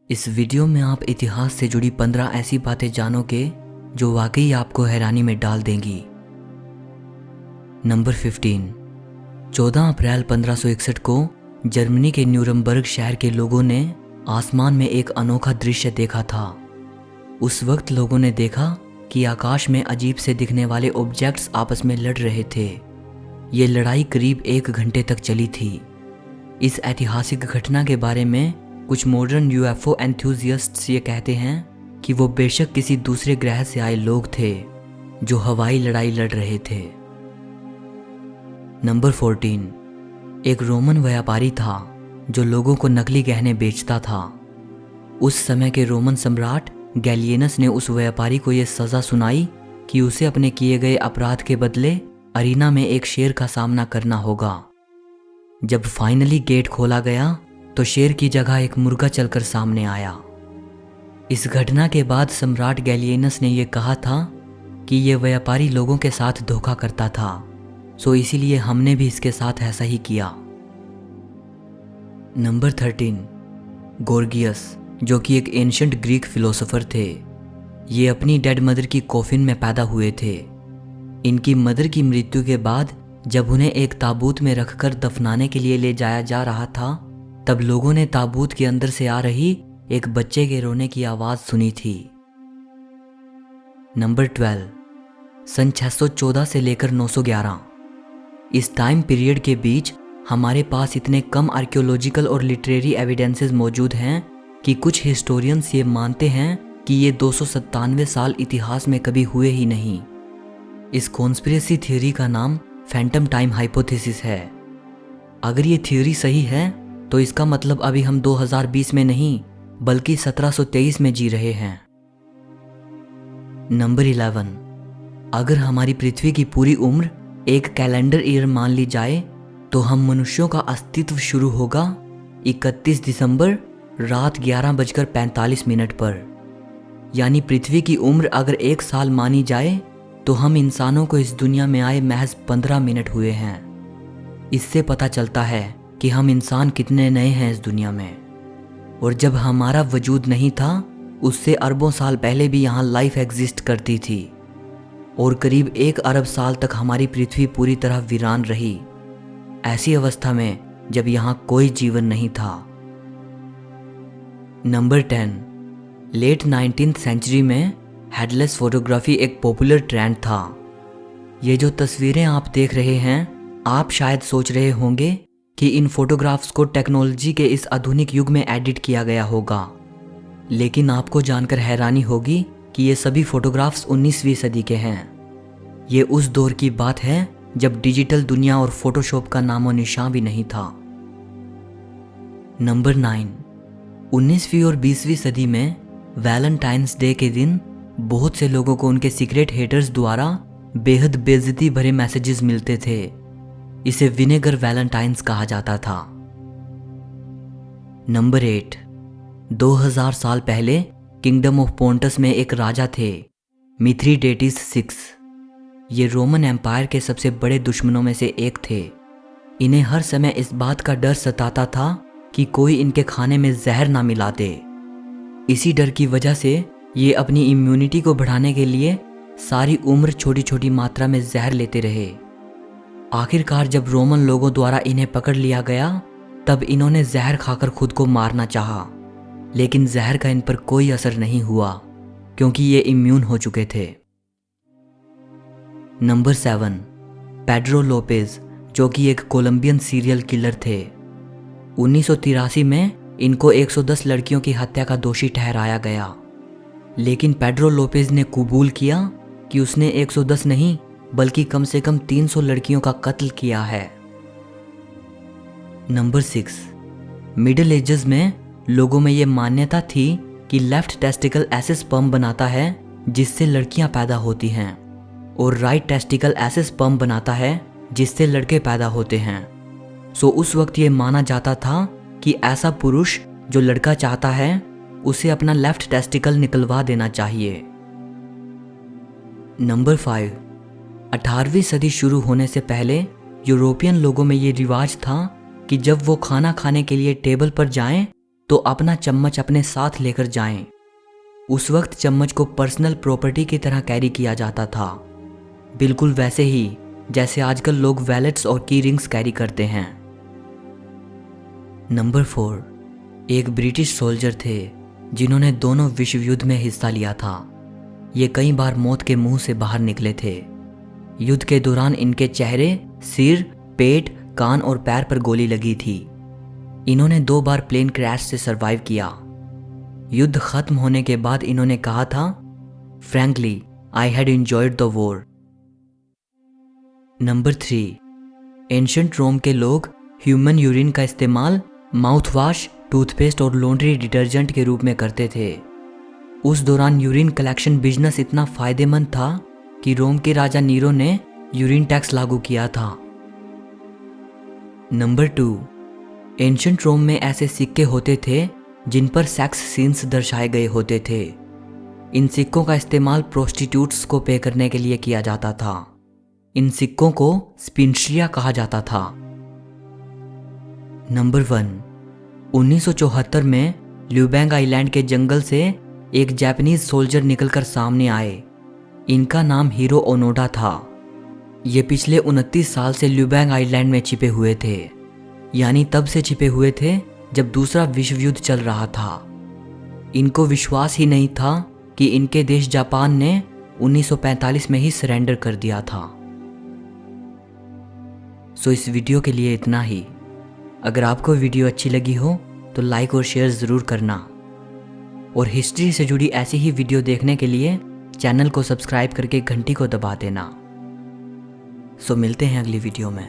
इस वीडियो में आप इतिहास से जुड़ी 15 ऐसी बातें जानोगे जो वाकई आपको हैरानी में डाल देंगी। नंबर 15। 14 अप्रैल 1561 को जर्मनी के न्यूरमबर्ग शहर के लोगों ने आसमान में एक अनोखा दृश्य देखा था। उस वक्त लोगों ने देखा कि आकाश में अजीब से दिखने वाले ऑब्जेक्ट्स आपस में लड़ रहे थे। ये लड़ाई करीब 1 घंटे तक चली थी। इस ऐतिहासिक घटना के बारे में कुछ मॉडर्न यूएफओ एंथुसियास्ट्स ये कहते हैं कि वो बेशक किसी दूसरे ग्रह से आए लोग थे जो हवाई लड़ाई लड़ रहे थे। नंबर 14। एक रोमन व्यापारी था जो लोगों को नकली गहने बेचता था। उस समय के रोमन सम्राट गैलियनस ने उस व्यापारी को यह सज़ा सुनाई कि उसे अपने किए गए अपराध के बदले अरीना में एक शेर का सामना करना होगा। जब फाइनली गेट खोला गया तो शेर की जगह एक मुर्गा चलकर सामने आया। इस घटना के बाद सम्राट गैलियनस ने यह कहा था कि यह व्यापारी लोगों के साथ धोखा करता था, सो इसीलिए हमने भी इसके साथ ऐसा ही किया। नंबर 13। गोर्गियस, जो कि एक एंशिएंट ग्रीक फिलोसोफर थे। ये अपनी डेड मदर की कॉफिन में पैदा हुए थे। इनकी मदर की मृत्यु के बाद जब उन्हें एक ताबूत में रखकर दफनाने के लिए ले जाया जा रहा था, तब लोगों ने ताबूत के अंदर से आ रही एक बच्चे के रोने की आवाज सुनी थी। नंबर 12। सन 614 से लेकर 911। इस टाइम पीरियड के बीच हमारे पास इतने कम आर्कियोलॉजिकल और लिटरेरी एविडेंसेस मौजूद हैं कि कुछ हिस्टोरियंस ये मानते हैं कि ये 297 साल इतिहास में कभी हुए ही नहीं। इस कॉन्स्पिरेसी थ्योरी का नाम फैंटम टाइम हाइपोथेसिस है। अगर ये थ्योरी सही है तो इसका मतलब अभी हम 2020 में नहीं बल्कि 1723 में जी रहे हैं। नंबर 11। अगर हमारी पृथ्वी की पूरी उम्र एक कैलेंडर ईयर मान ली जाए तो हम मनुष्यों का अस्तित्व शुरू होगा 31 दिसंबर रात 11:45 पर। यानी पृथ्वी की उम्र अगर 1 साल मानी जाए तो हम इंसानों को इस दुनिया में आए महज 15 मिनट हुए हैं। इससे पता चलता है कि हम इंसान कितने नए हैं इस दुनिया में। और जब हमारा वजूद नहीं था उससे अरबों साल पहले भी यहाँ लाइफ एग्जिस्ट करती थी और करीब 1 अरब साल तक हमारी पृथ्वी पूरी तरह वीरान रही, ऐसी अवस्था में जब यहाँ कोई जीवन नहीं था। नंबर 10। लेट 19th सेंचुरी में हेडलेस फोटोग्राफी एक पॉपुलर ट्रेंड था। ये जो तस्वीरें आप देख रहे हैं, आप शायद सोच रहे होंगे कि इन फोटोग्राफ्स को टेक्नोलॉजी के इस आधुनिक युग में एडिट किया गया होगा, लेकिन आपको जानकर हैरानी होगी कि ये सभी फोटोग्राफ्स 19वीं सदी के हैं। ये उस दौर की बात है जब डिजिटल दुनिया और फोटोशॉप का नामो निशान भी नहीं था। नंबर 9। 19वीं और 20वीं सदी में वैलेंटाइंस डे के दिन बहुत से लोगों को उनके सीक्रेट हेटर्स द्वारा बेहद बेइज्जती भरे मैसेजेस मिलते थे। इसे विनेगर वैलेंटाइंस कहा जाता था। नंबर 8। 2000 साल पहले किंगडम ऑफ पोंटस में एक राजा थे, मिथ्रीडेटिस 6। ये रोमन एम्पायर के सबसे बड़े दुश्मनों में से एक थे। इन्हें हर समय इस बात का डर सताता था कि कोई इनके खाने में जहर ना मिला दे। इसी डर की वजह से ये अपनी इम्यूनिटी को बढ़ाने के लिए सारी उम्र छोटी छोटी मात्रा में जहर लेते रहे। आखिरकार जब रोमन लोगों द्वारा इन्हें पकड़ लिया गया तब इन्होंने जहर खाकर खुद को मारना चाहा, लेकिन जहर का इन पर कोई असर नहीं हुआ क्योंकि ये इम्यून हो चुके थे। नंबर 7। पेड्रो लोपेज, जो कि एक कोलंबियन सीरियल किलर थे। 1983 में इनको 110 लड़कियों की हत्या का दोषी ठहराया गया, लेकिन पेड्रो लोपेज ने कबूल किया कि उसने 110 नहीं बल्कि कम से कम 300 लड़कियों का कत्ल किया है। नंबर 6। मिडिल एजेस में लोगों में यह मान्यता थी कि लेफ्ट टेस्टिकल ऐसे स्पर्म बनाता है जिससे लड़कियां पैदा होती हैं और राइट टेस्टिकल ऐसे स्पर्म बनाता है जिससे लड़के पैदा होते हैं। सो उस वक्त ये माना जाता था कि ऐसा पुरुष जो लड़का चाहता है उसे अपना लेफ्ट टेस्टिकल निकलवा देना चाहिए। नंबर 5। 18वीं सदी शुरू होने से पहले यूरोपियन लोगों में ये रिवाज था कि जब वो खाना खाने के लिए टेबल पर जाएं तो अपना चम्मच अपने साथ लेकर जाएं। उस वक्त चम्मच को पर्सनल प्रॉपर्टी की तरह कैरी किया जाता था, बिल्कुल वैसे ही जैसे आजकल लोग वैलेट्स और की रिंग्स कैरी करते हैं। नंबर 4, एक ब्रिटिश सोल्जर थे जिन्होंने दोनों विश्व युद्ध में हिस्सा लिया था। ये कई बार मौत के मुंह से बाहर निकले थे। युद्ध के दौरान इनके चेहरे, सिर, पेट, कान और पैर पर गोली लगी थी। इन्होंने 2 बार प्लेन क्रैश से सरवाइव किया। युद्ध खत्म होने के बाद इन्होंने कहा था, frankly I had enjoyed the war. Number 3, ancient Rome के लोग ह्यूमन यूरिन का इस्तेमाल माउथ वॉश, टूथपेस्ट और लॉन्ड्री डिटर्जेंट के रूप में करते थे। उस दौरान यूरिन कलेक्शन बिजनेस इतना फायदेमंद था कि रोम के राजा नीरो ने यूरिन टैक्स लागू किया था। नंबर 2, एंशिएंट रोम में ऐसे सिक्के होते थे जिन पर सेक्स सीन्स दर्शाए गए होते थे। इन सिक्कों का इस्तेमाल प्रोस्टिट्यूट्स को पे करने के लिए किया जाता था। इन सिक्कों को स्पिंस्ट्रिया कहा जाता था। नंबर 1, 1974 में ल्यूबैंग आइलैंड के जंगल से एक जापानीज सोल्जर निकलकर सामने आए। इनका नाम हीरो ओनोडा था। ये पिछले 29 साल से ल्यूबैंग आइलैंड में छिपे हुए थे, यानी तब से छिपे हुए थे जब दूसरा विश्व युद्ध चल रहा था। इनको विश्वास ही नहीं था कि इनके देश जापान ने 1945 में ही सरेंडर कर दिया था। सो इस वीडियो के लिए इतना ही। अगर आपको वीडियो अच्छी लगी हो तो लाइक और शेयर ज़रूर करना, और हिस्ट्री से जुड़ी ऐसी ही वीडियो देखने के लिए चैनल को सब्सक्राइब करके घंटी को दबा देना। सो मिलते हैं अगली वीडियो में।